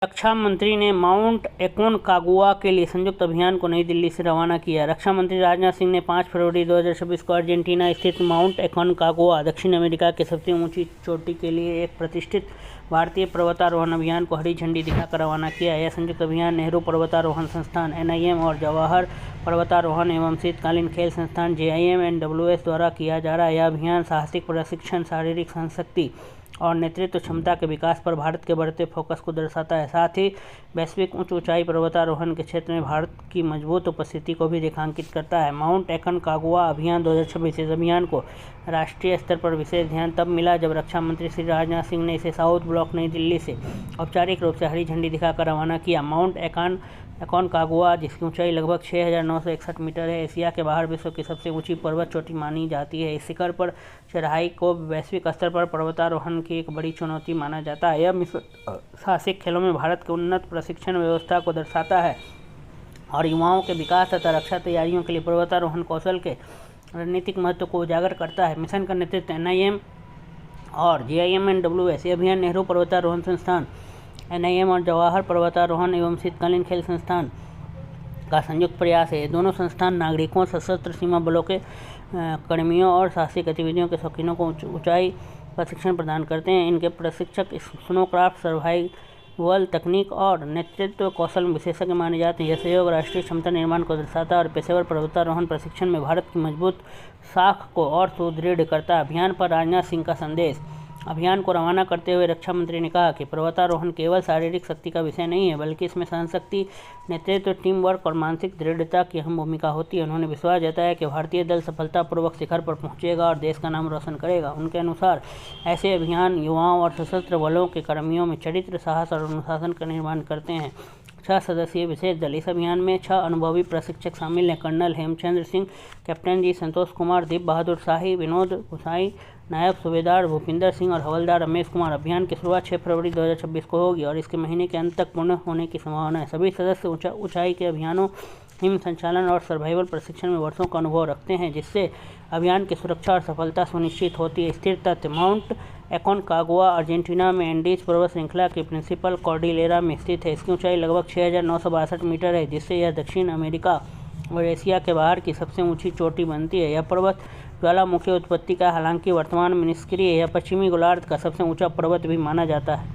रक्षा मंत्री ने mount Aconcagua के लिए संयुक्त अभियान को नई दिल्ली से रवाना किया। रक्षा मंत्री राजनाथ सिंह ने 5 फरवरी 2026 को अर्जेंटीना स्थित माउंट एकोनकागुआ दक्षिण अमेरिका की सबसे ऊंची चोटी के लिए एक प्रतिष्ठित भारतीय पर्वतारोहण अभियान को हरी झंडी दिखाकर रवाना किया। यह संयुक्त अभियान नेहरू पर्वतारोहण संस्थान (NIM) और जवाहर पर्वतारोहण एवं शीतकालीन खेल संस्थान (JIM&WS) द्वारा किया जा रहा है। यह अभियान साहसिक प्रशिक्षण, शारीरिक शक्ति और नेतृत्व क्षमता के विकास पर भारत के बढ़ते फोकस को दर्शाता है। साथ ही वैश्विक उच्च ऊंचाई पर्वतारोहण के क्षेत्र में भारत की मजबूत उपस्थिति को भी रेखांकित करता है। माउंट एकोनकागुआ अभियान 2026 इस अभियान को राष्ट्रीय स्तर पर विशेष ध्यान तब मिला जब रक्षा मंत्री श्री राजनाथ सिंह ने इसे साउथ ब्लॉक नई दिल्ली से औपचारिक रूप से हरी झंडी दिखाकर रवाना किया। माउंट एकोनकागुआ, जिसकी ऊंचाई लगभग 6,961 मीटर है, एशिया के बाहर विश्व की सबसे ऊंची पर्वत चोटी मानी जाती है। इस शिखर पर चढ़ाई को वैश्विक स्तर पर पर्वतारोहण की एक बड़ी चुनौती माना जाता है। यह मिशन साहसिक खेलों में भारत के उन्नत प्रशिक्षण व्यवस्था को दर्शाता है और युवाओं के विकास तथा रक्षा तैयारियों के लिए पर्वतारोहण कौशल के रणनीतिक महत्व को उजागर करता है। मिशन का नेतृत्व NIM और JIM&WS। यह अभियान नेहरू पर्वतारोहण संस्थान NIM और जवाहर पर्वतारोहण एवं शीतकालीन खेल संस्थान का संयुक्त प्रयास है। ये दोनों संस्थान नागरिकों, सशस्त्र सीमा बलों के कर्मियों और साहसिक गतिविधियों के शौकीनों को ऊंचाई प्रशिक्षण प्रदान करते हैं। इनके प्रशिक्षक स्नोक्राफ्ट, सर्वाइवल तकनीक और नेतृत्व कौशल विशेषज्ञ माने जाते हैं। यह सहयोग राष्ट्रीय क्षमता निर्माण को दर्शाता है और पेशेवर पर्वतारोहण प्रशिक्षण में भारत की मजबूत साख को और सुदृढ़ करता है। अभियान पर राजनाथ सिंह का संदेश। अभियान को रवाना करते हुए रक्षा मंत्री ने कहा कि पर्वतारोहण केवल शारीरिक शक्ति का विषय नहीं है, बल्कि इसमें सहनशक्ति, नेतृत्व, टीम वर्क और मानसिक दृढ़ता की अहम भूमिका होती है। उन्होंने विश्वास जताया कि भारतीय दल सफलतापूर्वक शिखर पर पहुंचेगा और देश का नाम रोशन करेगा। उनके अनुसार ऐसे अभियान युवाओं और सशस्त्र बलों के कर्मियों में चरित्र, साहस और अनुशासन का निर्माण करते हैं। 6 सदस्यीय विशेष दल। इस अभियान में 6 अनुभवी प्रशिक्षक शामिल हैं। कर्नल हेमचंद्र सिंह, कैप्टन जी संतोष कुमार, दीप बहादुर शाही, विनोद गुसाई, नायब सूबेदार भूपिंदर सिंह और हवलदार रमेश कुमार। अभियान की शुरुआत 6 फरवरी 2026 को होगी और इसके महीने के अंत तक पूर्ण होने की संभावना है। सभी सदस्य ऊंचाई के अभियानों, हिम संचालन और सर्वाइवल प्रशिक्षण में वर्षों का अनुभव रखते हैं, जिससे अभियान की सुरक्षा और सफलता सुनिश्चित होती है। स्थिर तथ्य: माउंट एकोनकागुआ अर्जेंटीना में एंडीज पर्वत श्रृंखला की प्रिंसिपल कॉर्डिलेरा में स्थित है। इसकी ऊंचाई लगभग 6,962 मीटर है, जिससे यह दक्षिण अमेरिका और एशिया के बाहर की सबसे ऊंची चोटी बनती है। यह पर्वत ज्वालामुखी उत्पत्ति का, हालांकि वर्तमान में निष्क्रिय, यह पश्चिमी गोलार्ध का सबसे ऊंचा पर्वत भी माना जाता है।